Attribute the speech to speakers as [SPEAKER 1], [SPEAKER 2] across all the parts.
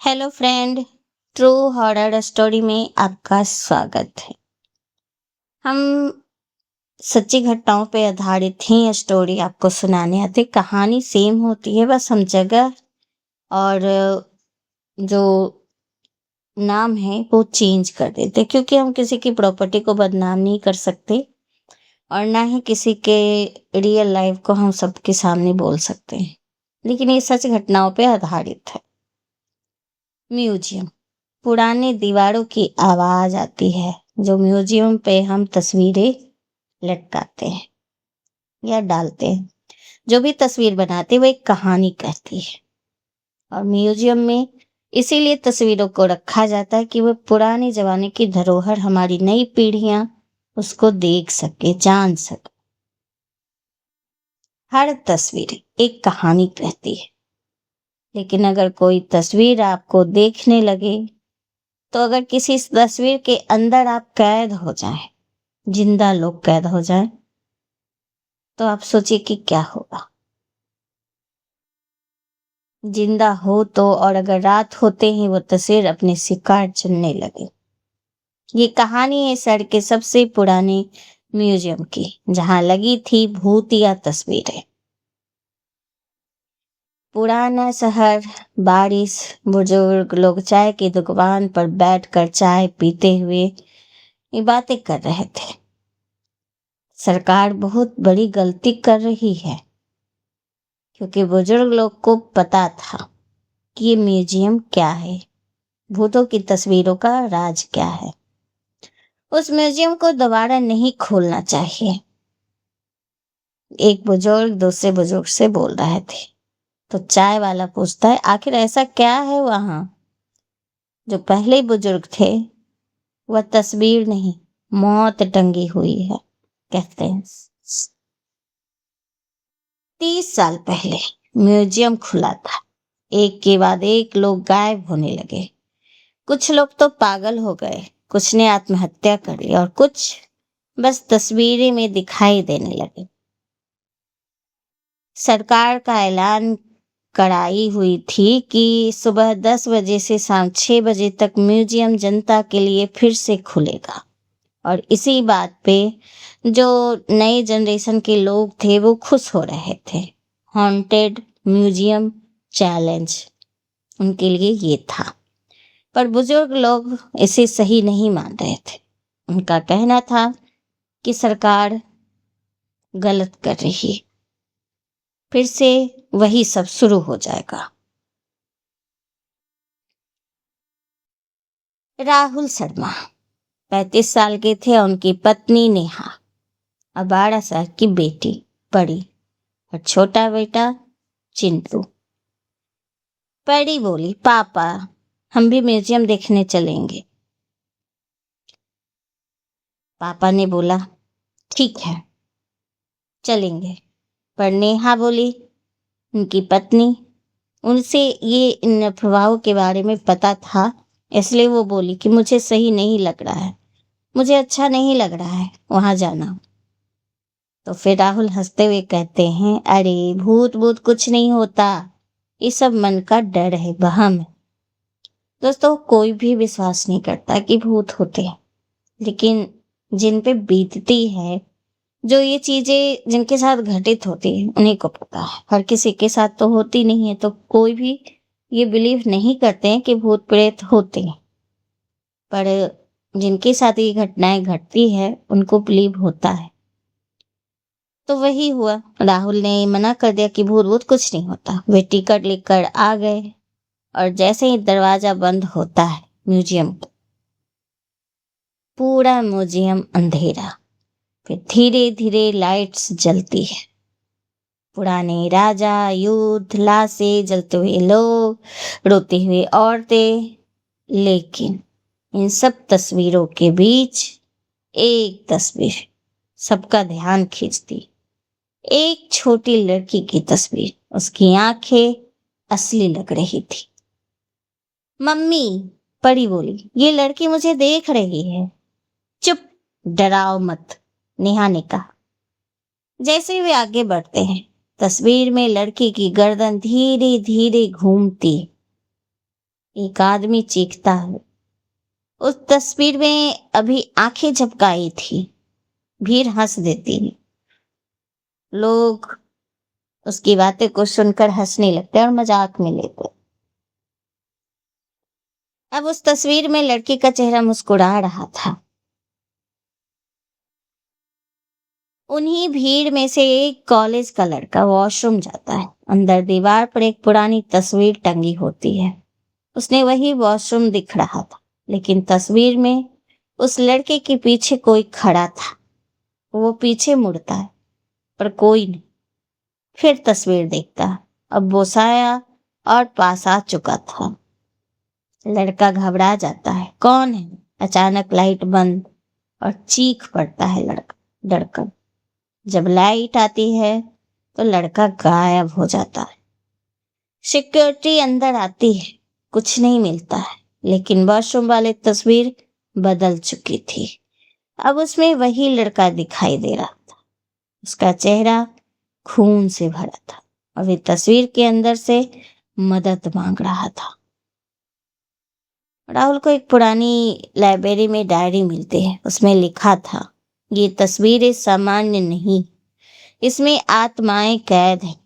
[SPEAKER 1] Hello friend, true horror story में आपका स्वागत है। हम सच्ची घटनाओं पे आधारित ही ये स्टोरी आपको सुनाने आते। कहानी सेम होती है, बस हम जगह और जो नाम है वो चेंज कर देते, क्योंकि हम किसी की प्रॉपर्टी को बदनाम नहीं कर सकते और ना ही किसी के रियल लाइफ को हम सबके सामने बोल सकते हैं। लेकिन ये सच घटनाओं पे आधारित है। म्यूजियम। पुराने दीवारों की आवाज आती है। जो म्यूजियम पे हम तस्वीरें लटकाते हैं या डालते हैं, जो भी तस्वीर बनाते हैं वो एक कहानी कहती है। और म्यूजियम में इसीलिए तस्वीरों को रखा जाता है कि वह पुराने जमाने की धरोहर हमारी नई पीढ़ियां उसको देख सके, जान सके। हर तस्वीर एक कहानी कहती है, लेकिन अगर कोई तस्वीर आपको देखने लगे, तो अगर किसी तस्वीर के अंदर आप कैद हो जाएं, जिंदा लोग कैद हो जाएं, तो आप सोचिए कि क्या होगा। जिंदा हो तो, और अगर रात होते ही वो तस्वीर अपने शिकार चुनने लगे। ये कहानी है शहर के सबसे पुराने म्यूजियम की, जहां लगी थी भूतिया तस्वीरें। पुराना शहर, बारिश, बुजुर्ग लोग चाय की दुकान पर बैठकर चाय पीते हुए ये बातें कर रहे थे। सरकार बहुत बड़ी गलती कर रही है, क्योंकि बुजुर्ग लोग को पता था कि ये म्यूजियम क्या है, भूतों की तस्वीरों का राज क्या है। उस म्यूजियम को दोबारा नहीं खोलना चाहिए। एक बुजुर्ग दूसरे बुजुर्ग से बोल रहे थे। तो चाय वाला पूछता है, आखिर ऐसा क्या है वहां? जो पहले बुजुर्ग थे, वह तस्वीर नहीं, मौत टंगी हुई है, कहते हैं। 30 साल पहले म्यूजियम खुला था। एक के बाद एक लोग गायब होने लगे। कुछ लोग तो पागल हो गए, कुछ ने आत्महत्या कर ली और कुछ बस तस्वीरें में दिखाई देने लगे। सरकार का ऐलान कराई हुई थी कि सुबह 10 बजे से शाम 6 बजे तक म्यूजियम जनता के लिए फिर से खुलेगा। और इसी बात पे जो नए जनरेशन के लोग थे वो खुश हो रहे थे। हॉन्टेड म्यूजियम चैलेंज उनके लिए ये था। पर बुजुर्ग लोग इसे सही नहीं मान रहे थे। उनका कहना था कि सरकार गलत कर रही है, फिर से वही सब शुरू हो जाएगा। राहुल शर्मा 35 साल के थे और उनकी पत्नी नेहा और 12 साल की बेटी बड़ी और छोटा बेटा चिंटू। परी बोली, पापा हम भी म्यूजियम देखने चलेंगे। पापा ने बोला, ठीक है चलेंगे। पर नेहा बोली, उनकी पत्नी, उनसे ये इन अफवाहों के बारे में पता था, इसलिए वो बोली कि मुझे सही नहीं लग रहा है, मुझे अच्छा नहीं लग रहा है वहां जाना। तो फिर राहुल हंसते हुए कहते हैं, अरे भूत भूत कुछ नहीं होता, ये सब मन का डर है, वहम है। दोस्तों, कोई भी विश्वास नहीं करता कि भूत होते हैं, लेकिन जिन पे बीतती है, जो ये चीजें जिनके साथ घटित होती है, उन्हीं को पता है। हर किसी के साथ तो होती नहीं है, तो कोई भी ये बिलीव नहीं करते हैं कि भूत प्रेत होते हैं। पर जिनके साथ ये घटनाएं घटती है, उनको बिलीव होता है। तो वही हुआ, राहुल ने मना कर दिया कि भूत भूत कुछ नहीं होता। वे टिकट लेकर आ गए और जैसे ही दरवाजा बंद होता है म्यूजियम का, पूरा म्यूजियम अंधेरा, फिर धीरे धीरे लाइट्स जलती है। पुराने राजा, युद्ध, लाशें, जलते हुए लोग, रोती हुई औरतें। लेकिन इन सब तस्वीरों के बीच एक तस्वीर सबका ध्यान खींचती। एक छोटी लड़की की तस्वीर। उसकी आंखें असली लग रही थी। मम्मी, परी बोली, ये लड़की मुझे देख रही है। चुप, डराओ मत, नेहा ने कहा। जैसे वे आगे बढ़ते हैं, तस्वीर में लड़की की गर्दन धीरे धीरे घूमती। एक आदमी चीखता है। उस तस्वीर में अभी आंखें झपकाई थी। भीड़ हंस देती है। लोग उसकी बातें को सुनकर हंसने लगते और मजाक में लेते। अब उस तस्वीर में लड़की का चेहरा मुस्कुरा रहा था। उन्हीं भीड़ में से एक कॉलेज का लड़का वॉशरूम जाता है। अंदर दीवार पर एक पुरानी तस्वीर टंगी होती है। उसने वही वॉशरूम दिख रहा था, लेकिन तस्वीर में उस लड़के के पीछे कोई खड़ा था। वो पीछे मुड़ता है पर कोई नहीं। फिर तस्वीर देखता है। अब वो साया और पास आ चुका था। लड़का घबरा जाता है। कौन है? अचानक लाइट बंद और चीख पड़ता है लड़का डरकर। जब लाइट आती है तो लड़का गायब हो जाता है। सिक्योरिटी अंदर आती है। कुछ नहीं मिलता है, लेकिन वॉशरूम वाली तस्वीर बदल चुकी थी। अब उसमें वही लड़का दिखाई दे रहा था। उसका चेहरा खून से भरा था और वे तस्वीर के अंदर से मदद मांग रहा था। राहुल को एक पुरानी लाइब्रेरी में डायरी मिलती है। उसमें लिखा था, ये तस्वीरें सामान्य नहीं, इसमें आत्माएं कैद हैं।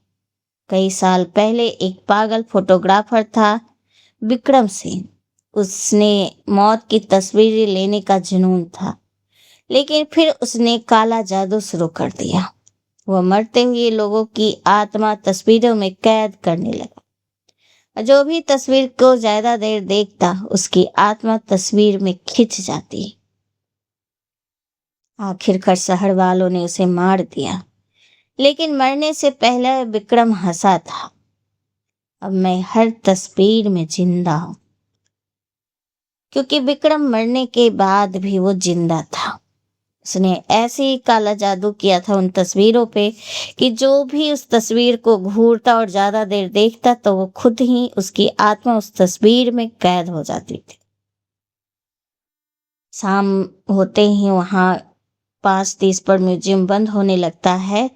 [SPEAKER 1] कई साल पहले एक पागल फोटोग्राफर था, विक्रम सिंह। उसने मौत की तस्वीरें लेने का जुनून था, लेकिन फिर उसने काला जादू शुरू कर दिया। वह मरते हुए लोगों की आत्मा तस्वीरों में कैद करने लगा। जो भी तस्वीर को ज्यादा देर देखता, उसकी आत्मा तस्वीर में खिंच जाती। आखिरकार शहर वालों ने उसे मार दिया, लेकिन मरने से पहले विक्रम हंसा था, अब मैं हर तस्वीर में जिंदा हूं। क्योंकि विक्रम मरने के बाद भी वो जिंदा था। उसने ऐसे ही काला जादू किया था उन तस्वीरों पे कि जो भी उस तस्वीर को घूरता और ज्यादा देर देखता तो वो खुद ही उसकी आत्मा उस तस्वीर में कैद हो जाती थी। शाम होते ही वहां 5:30 पर म्यूजियम बंद होने लगता है,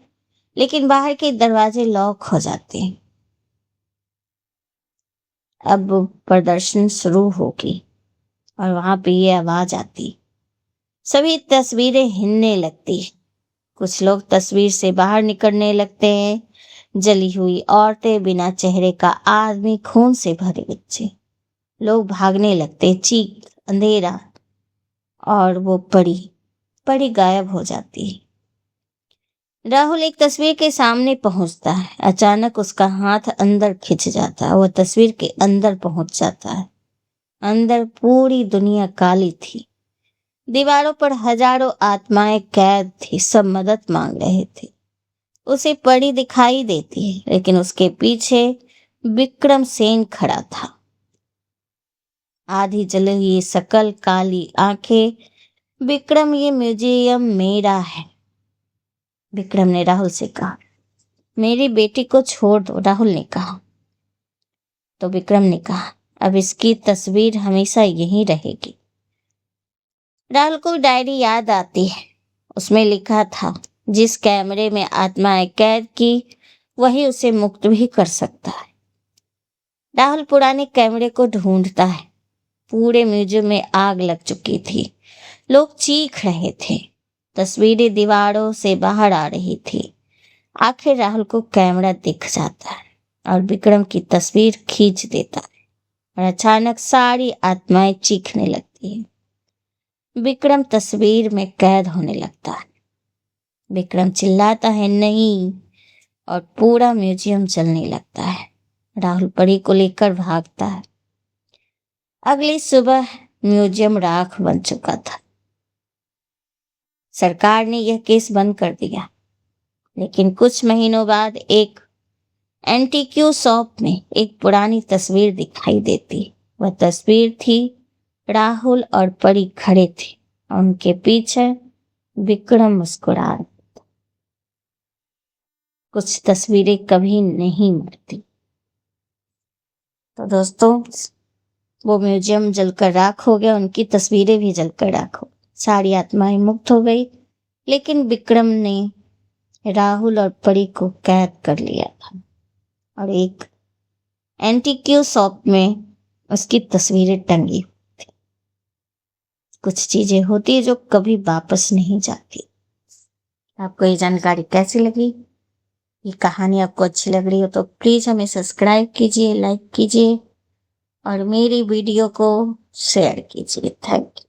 [SPEAKER 1] लेकिन बाहर के दरवाजे लॉक हो जाते हैं। अब प्रदर्शन शुरू होगी और वहां पे ये आवाज आती। सभी तस्वीरें हिलने लगती। कुछ लोग तस्वीर से बाहर निकलने लगते हैं। जली हुई औरतें, बिना चेहरे का आदमी, खून से भरे बच्चे। लोग भागने लगते। चीख, अंधेरा, और वो परी गायब हो जाती है। राहुल एक तस्वीर के सामने पहुंचता है। अचानक उसका हाथ अंदर खिंच जाता है। वो तस्वीर के अंदर पहुंच जाता है। अंदर पूरी दुनिया काली थी। दीवारों पर हजारों आत्माएं कैद थी, सब मदद मांग रहे थे। उसे परी दिखाई देती है, लेकिन उसके पीछे विक्रम सेन खड़ा था। आधी जली हुई शकल, काली आंखें। विक्रम, ये म्यूजियम मेरा है। विक्रम ने राहुल से कहा। मेरी बेटी को छोड़ दो, राहुल ने कहा। तो विक्रम ने कहा, अब इसकी तस्वीर हमेशा यहीं रहेगी। राहुल को डायरी याद आती है। उसमें लिखा था, जिस कैमरे में आत्माएं कैद की, वही उसे मुक्त भी कर सकता है। राहुल पुराने कैमरे को ढूंढता है। पूरे म्यूजियम में आग लग चुकी थी। लोग चीख रहे थे। तस्वीरें दीवारों से बाहर आ रही थी। आखिर राहुल को कैमरा दिख जाता है और विक्रम की तस्वीर खींच देता है और अचानक सारी आत्माएं चीखने लगती है। विक्रम तस्वीर में कैद होने लगता है। विक्रम चिल्लाता है, नहीं, और पूरा म्यूजियम जलने लगता है। राहुल परी को लेकर भागता है। अगली सुबह म्यूजियम राख बन चुका था। सरकार ने यह केस बंद कर दिया, लेकिन कुछ महीनों बाद एक एंटीक्यू शॉप में एक पुरानी तस्वीर दिखाई देती। वह तस्वीर थी, राहुल और परी खड़े थे और उनके पीछे विक्रम मुस्कुरा रहा था। कुछ तस्वीरें कभी नहीं मरती। तो दोस्तों, वो म्यूजियम जलकर राख हो गया, उनकी तस्वीरें भी जलकर राख हो, सारी आत्माएं मुक्त हो गई, लेकिन विक्रम ने राहुल और परी को कैद कर लिया था और एक एंटीक्यू शॉप में उसकी तस्वीरें टंगी। कुछ चीजें होती है जो कभी वापस नहीं जाती। आपको ये जानकारी कैसी लगी? ये कहानी आपको अच्छी लग रही हो तो प्लीज हमें सब्सक्राइब कीजिए, लाइक कीजिए और मेरी वीडियो को शेयर कीजिए। Thank you.